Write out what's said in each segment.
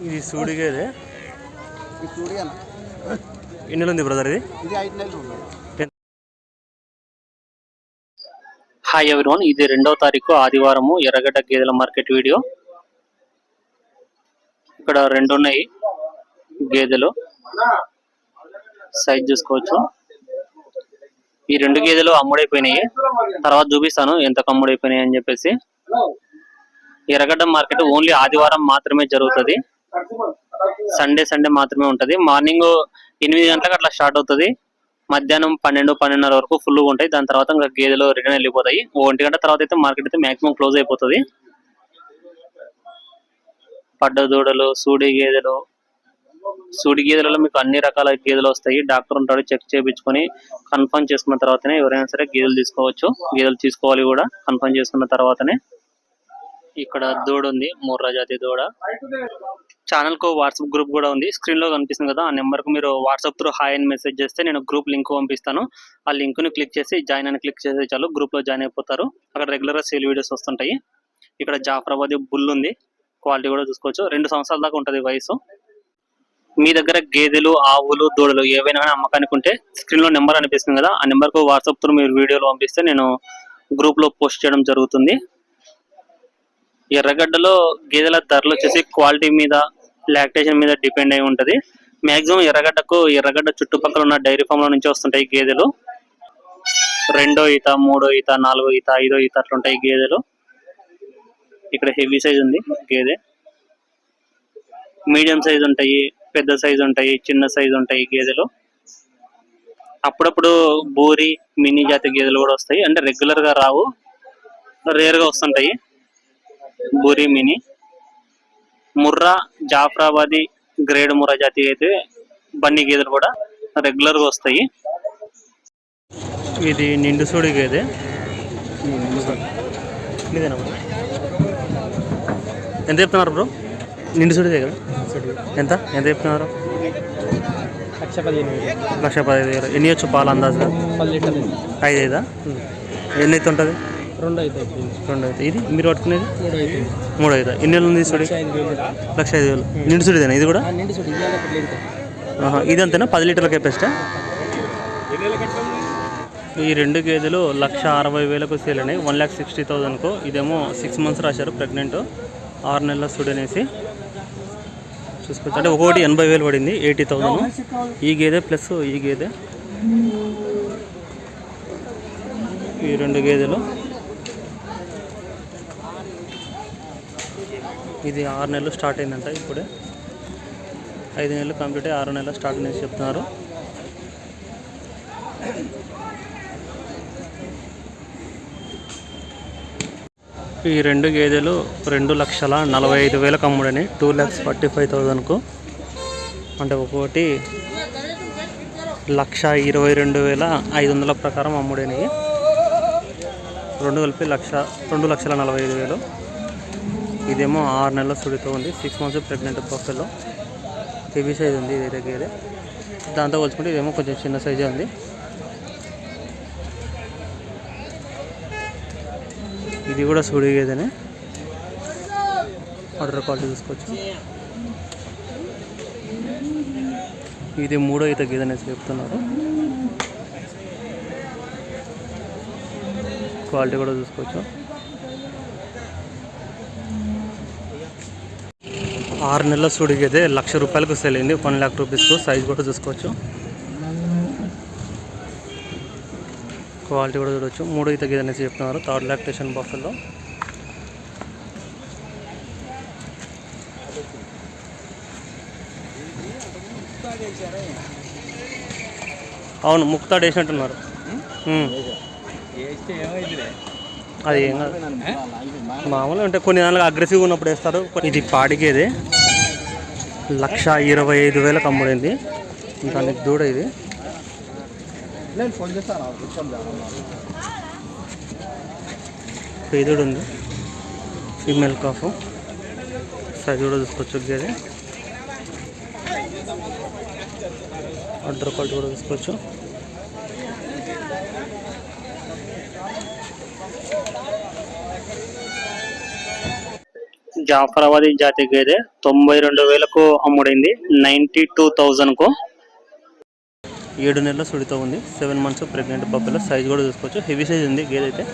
ఇది సూడిగేదే. ఈ సూడి అన్న ఎన్ని నెలలు ఉంది బ్రదర్ ఇది? ఇది 5 నెలలు ఉంది. హాయ్ ఎవ్రీవన్, ఇది 2వ తారీఖు ఆదివారము ఎర్రగడ్డ గేదెల మార్కెట్ వీడియో. ఇక్కడ 2 ఉన్నాయి గేదెలు, సైజ్ చూసుకోవచ్చు. ఈ 2 గేదెలు అమ్ముడైపోయినాయి, తర్వాత చూపిస్తాను ఎంత అమ్ముడైపోయినాయి అని చెప్పేసి. ఎర్రగడ్డ మార్కెట్ ఓన్లీ ఆదివారం మాత్రమే జరుగుతుంది, సండే మాత్రమే ఉంటది. మార్నింగ్ 8 గంటలకు అట్లా స్టార్ట్ అవుతుంది, మధ్యాహ్నం 12-12:30 వరకు ఫుల్గా ఉంటాయి. దాని తర్వాత ఇంకా గేదెలు రిటర్న్ వెళ్ళిపోతాయి. 1 గంట తర్వాత అయితే మార్కెట్ అయితే మాక్సిమం క్లోజ్ అయిపోతుంది. పడ్డ దూడలు, సూడి గేదెలలో మీకు అన్ని రకాల గేదెలు వస్తాయి. డాక్టర్ ఉంటాడు, చెక్ చేయించుకొని కన్ఫర్మ్ చేసుకున్న తర్వాతనే ఎవరైనా సరే గేదెలు తీసుకోవచ్చు. గేదెలు తీసుకోవాలి కూడా కన్ఫర్మ్ చేసుకున్న తర్వాతనే. ఇక్కడ దూడ ఉంది, ముర్రా జాతి దూడ. ఛానల్ కు వాట్సాప్ గ్రూప్ కూడా ఉంది, స్క్రీన్ లో కనిపిస్తుంది కదా. ఆ నెంబర్ కు మీరు వాట్సాప్ త్రూ హాయ్ అని మెసేజ్ చేస్తే నేను గ్రూప్ లింక్ పంపిస్తాను. ఆ లింక్ ని క్లిక్ చేసి జాయిన్ అని క్లిక్ చేస్తే చాలు, గ్రూప్ లో జాయిన్ అయిపోతారు. అక్కడ రెగ్యులర్ గా సేల్ వీడియోస్ వస్తుంటాయి. ఇక్కడ జాఫరాబాద్ బుల్ ఉంది, క్వాలిటీ కూడా చూసుకోవచ్చు. 2 సంవత్సరాల దాకా ఉంటది వయసు. మీ దగ్గర గేదెలు, ఆవులు, దూడలు ఏవైనా అమ్మకానికి ఉంటే స్క్రీన్ లో నెంబర్ అనిపిస్తుంది కదా, ఆ నెంబర్ కు వాట్సాప్ త్రూ మీరు వీడియోలు పంపిస్తే నేను గ్రూప్ లో పోస్ట్ చేయడం జరుగుతుంది. ఎర్రగడ్డలో గేదెల ధరలు వచ్చేసి క్వాలిటీ మీద, లాక్టేషన్ మీద డిపెండ్ అయి ఉంటది. మాక్సిమం ఎర్రగడ్డ చుట్టుపక్కల ఉన్న డైరీ ఫామ్ లో నుంచి వస్తుంటాయి గేదెలు. 2వ ఈత, 3వ ఈత, 4వ ఈత, 5వ ఈత అట్లుంటాయి గేదెలు. ఇక్కడ హెవీ సైజ్ ఉంది గేదె, మీడియం సైజ్ ఉంటాయి, పెద్ద సైజ్ ఉంటాయి, చిన్న సైజ్ ఉంటాయి గేదెలు. అప్పుడప్పుడు బూరి, మినీ జాతి గేదెలు కూడా వస్తాయి. అంటే రెగ్యులర్ గా రావు, రేర్ గా వస్తుంటాయి. బూరి, మినీ, ముర్రా, జాఫరాబాది గ్రేడ్ ముర్రా జాతి అయితే బన్నీ గేదెలు కూడా రెగ్యులర్ గా వస్తాయి. ఇది నిండు సూడి గేదె. ఎంత చెప్తున్నారు బ్రో? నిండు సూడిదే కదా? ఎంత చెప్తున్నారు? 1,15,000. ఎన్ని వచ్చు పాలు అందాజుగా? 5 ఎన్ని అయితే ఉంటుంది? 2 అయితే. ఇది మీరు పట్టుకునేది 3 అయితే. ఎన్ని నెలలు ఉంది సూడి? 1,05,000. నిండు సూడిదేనా ఇది కూడా? ఇది అంతేనా? 10 లీటర్ల కెపాసిటీ. ఈ 2 గేదెలు 1,60,000కు సేల్ అయినాయి, 1,60,000కు. ఇదేమో 6 months రాశారు, ప్రెగ్నెంట్, 6 నెలల సూడి అనేసి చూసుకోవచ్చు. అంటే ఒకటి 80,000 పడింది, 80,000. ఈ గేదె ప్లస్ ఈ గేదె, ఈ 2 గేదెలు. ఇది 6 నెలలు స్టార్ట్ అయిందంట, ఇప్పుడే 5 నెలలు కంప్లీట్ అయ్యి 6 నెలలు స్టార్ట్ అనేసి చెప్తున్నారు. ఈ 2 గేదెలు 2,45,000కు అమ్ముడని, 2,45,000కు. అంటే ఒక్కొక్కటి 1,22,500 ప్రకారం అమ్ముడైనవి. 2 కలిపి 2,45,000. ఇదేమో 6 నెలల సుడితో ఉంది, 6 months pregnant buffalo. Heavy size ఉంది ఇది గేదె. దాంతో పోల్చుకుంటే ఇదేమో కొంచెం చిన్న సైజే ఉంది. ఇది కూడా సూడి గేదెనే, ఆర్డర్ క్వాలిటీ చూసుకోవచ్చు. ఇది 3వ ఈత గేదె అనేసి చెప్తున్నారు, క్వాలిటీ కూడా చూసుకోవచ్చు. 6 నెలల సూడి గేదె 1,00,000 రూపాయలకు సేల్ అయింది, 1,00,000 రూపీస్కు. సైజ్ కూడా చూసుకోవచ్చు, క్వాలిటీ కూడా చూడవచ్చు. 3వ ఈత గేదె అనేసి చెప్తున్నారు, 3rd లాక్టేషన్ బఫెలో. అవును, ముక్తాడు వేసినట్టున్నారు. అది ఏం కాదు, మామూలుగా అంటే కొన్ని దానిలో అగ్రెసివ్గా ఉన్నప్పుడు వేస్తారు. ఇది పాడిగేది 1,25,000కు అమ్ముడైంది. దానికి దూడ ఇది. పేదోడు ఉంది, ఫీమేల్ కాఫ్. సైజ్ కూడా చూసుకోవచ్చు గేదె, ఆర్డర్ క్వాలిటీ కూడా చూసుకోవచ్చు. జాఫరాబాదీ జాతి గేదె 92,000కు అమ్ముడైంది. 92,000కు. 7 నెలల సుడితో ఉంది. 7 మంత్స్ ప్రెగ్నెంట్ పప్పులో సైజ్ కూడా చూసుకోవచ్చు. హెవీ సైజ్ ఉంది గేదె అయితే.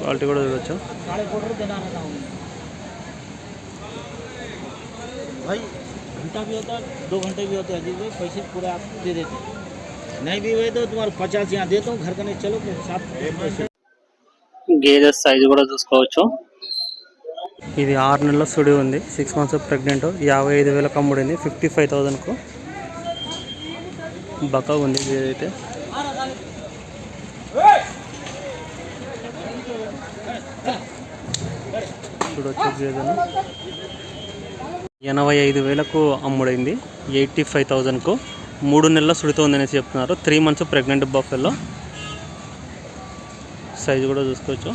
క్వాలిటీ కూడా చూడవచ్చు. भाई घंटा भी होता है 2 घंटे भी होते हैं जी, पैसे पूरे आप दे देते हैं, नहीं भी हुए तो तुम्हारे 50 यहाँ देता हूँ, घर का नहीं चलो साथ पैसे. గేదె సైజు కూడా చూసుకోవచ్చు. ఇది 6 నెలల సుడి ఉంది. 6 మంత్స్ ప్రెగ్నెంట్. 55,000కు అమ్ముడింది. 55,000కు బకా ఉంది గేదె అయితే. చూడొచ్చు గేదెను. 85,000కు అమ్ముడైంది. 85,000కు 3 నెలల సుడితో ఉందనేసి చెప్తున్నారు. 3 మంత్స్ ప్రెగ్నెంట్ బఫెల్లో. సైజు కూడా చూసుకోవచ్చు.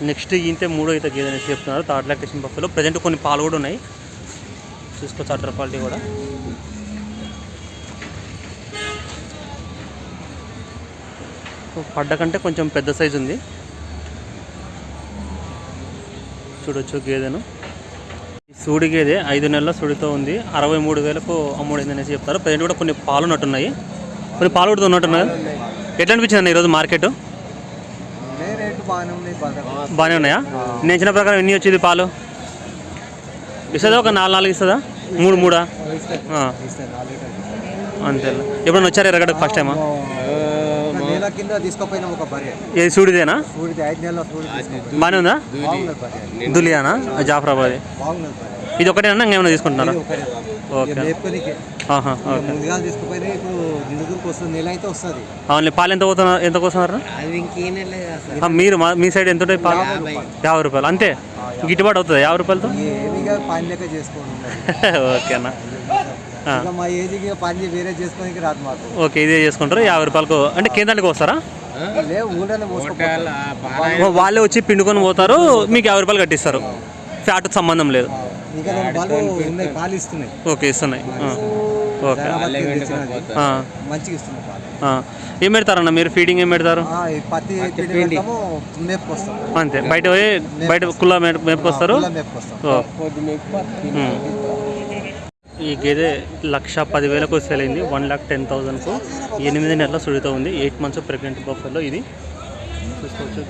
నెక్స్ట్ ఇంతే 3 అయితే గేదె అనేసి చెప్తున్నారు. Third lactation buffalo. ప్రజెంట్ కొన్ని పాలు కూడా ఉన్నాయి, చూసుకోవచ్చు. అటర్ క్వాలిటీ కూడా. పడ్డ కంటే కొంచెం పెద్ద సైజు ఉంది, చూడొచ్చు గేదెను. సూడి గేదె 5 నెలల సుడితో ఉంది. 63,000కు అమ్ముడైంది అనేసి చెప్తారు. ప్రజెంట్ కూడా కొన్ని పాలు ఉన్నట్టున్నాయి, కొన్ని పాలు కూడా ఉన్నట్టున్నాయి. ఎట్లా అనిపించింది అన్న ఈరోజు మార్కెట్? బాగానే ఉన్నాయా? నేను ఇచ్చిన ప్రకారం ఎన్ని వచ్చింది పాలు? ఇస్తుందా? ఒక 4 ఇస్తుందా? 3 అంతే. ఎప్పుడన్నా వచ్చారు ఎరగడకు ఫస్ట్ టైమా? ఏది సూడిదేనా? బాగానే ఉందా? దులియానా? జాఫరాబాద్. ఇది ఒకటేనా ఇంకేమైనా తీసుకుంటున్నారా? ఓకే. అవును. పాలు ఎంత కోస్తున్నారు మీరు? మీ సైడ్ ఎంత ఉంటాయి పాలు? 50 రూపాయలు అంతే. గిట్టుబాటు అవుతుంది 50 రూపాయలతో? ఓకేనా. ఓకే, ఇదే చేసుకుంటారు 50 రూపాయలకు. అంటే కేంద్రానికి వస్తారా? వాళ్ళే వచ్చి పిండుకొని పోతారు, మీకు 50 రూపాయలు కట్టిస్తారు. ఫ్యాట్ సంబంధం లేదు. ఓకే, ఇస్తున్నాయి. ఓకే. ఏం పెడతారన్న మీరు? ఫీడింగ్ ఏం పెడతారు? అంతే. బయట కుల్ల మేపుకొస్తారు. ఈ గేదె 1,10,000కు సేల్ అయింది. 1,10,000కు. 8 నెలల సుడితో ఉంది. 8 మంత్స్ ప్రెగ్నెంట్ బఫెల్లో. ఇది చూసుకోవచ్చు.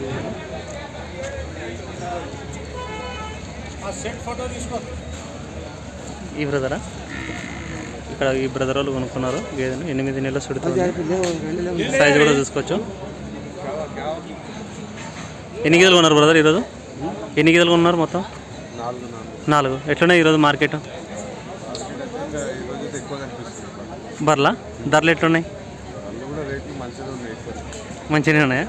ఈ బ్రదరా? ఇక్కడ ఈ బ్రదర్ వాళ్ళు కొనుక్కున్నారు గేదెను. 8 నెలల సుడితో ఉంది. సైజు కూడా చూసుకోవచ్చు. ఎన్ని గేదెలు కొన్నారు బ్రదర్ ఈరోజు? ఎన్ని గేదెలు కొన్నారు మొత్తం? 4. ఎట్లున్నాయి ఈరోజు మార్కెట్? బర్లా ధరలు ఎట్లున్నాయి? మంచిగానే ఉన్నాయా?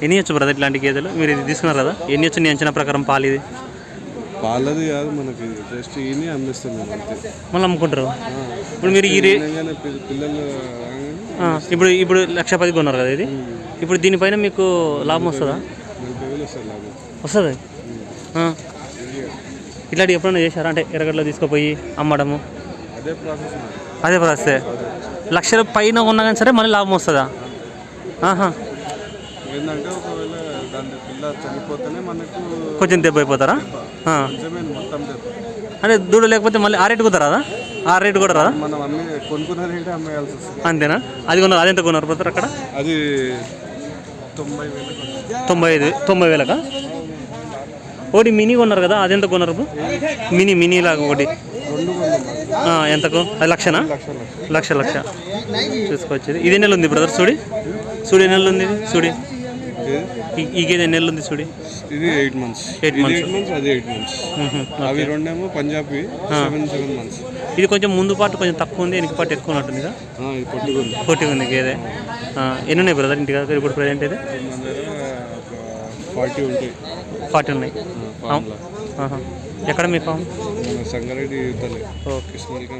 ఎన్ని వచ్చు బ్రదర్ ఇట్లాంటి గేదెలు? మీరు ఇది తీసుకున్నారు కదా, ఎన్ని వచ్చు నీ అంచనా ప్రకారం పాలు? ఇది పాలది కాదు, మనకి జస్ట్ ఇని అమ్మిస్తున్నాం అంతే. మళ్ళీ అమ్ముకుంటారు. ఇప్పుడు మీరు పిల్లలు ఇప్పుడు 1,10,000 కొన్నారు కదా ఇది. ఇప్పుడు దీనిపైన మీకు లాభం వస్తుందా? 40,000 వస్తుంది. ఇట్లాంటి ఎప్పుడైనా చేశారా? అంటే ఎరగడ్లో తీసుకుపోయి అమ్మడము? అదే ప్రాసెస్. 1,00,000 పైన ఉన్నా కానీ సరే మళ్ళీ లాభం వస్తుందా? ఏంటంటే ఒకవేళ దాని పిల్ల చనిపోతేనే మనకు కొంచెం దెబ్బ అయిపోతారా? మొత్తం అంటే దూడ లేకపోతే మళ్ళీ ఆ రేటు కుదరదా? ఆ రేటు కూడా రాదా? మనం కొనుక్కున్న రేటే అమ్మేయాల్సి వస్తుంది. అంతేనా? అది కొన్నారు. అది ఎంత కొన్నారు బ్రదర్ అక్కడ? అది 90,000కా? ఒకటి మినీ కొన్నారు కదా, అది ఎంత కొన్నారు? మినీ లాగా ఒకటి ఎంతకు? అది 1,00,000నా? 1,00,000 చూసుకోవచ్చు. ఇది ఎన్ని నెలలు ఉంది బ్రదర్? చూడి ఎన్ని నెలలు ఉంది? చూడి ఈ గేదె ఎన్ని నెలలు ఉంది? చూడి ఇది 8 మంత్స్. 8 మంత్స్. అది 8 మంత్స్. అవి రెండేమో పంజాబీ 7 మంత్స్. ఇది కొంచెం ముందు పాటు కొంచెం తక్కువ ఉంది, వెనక పాటు ఎక్కువ ఉన్నట్టుంది కదా? పొట్టిగా ఉంది గేదె. ఎన్ని ఉన్నాయి బ్రదర్ ఇంటి దగ్గర ఇప్పుడు ప్రజెంట్? అయితే 40 ఉంటాయి. 40 ఉన్నాయి. ఎక్కడ మీ ఫామ్? సంగారెడ్డి. ఓకే. ఓకే.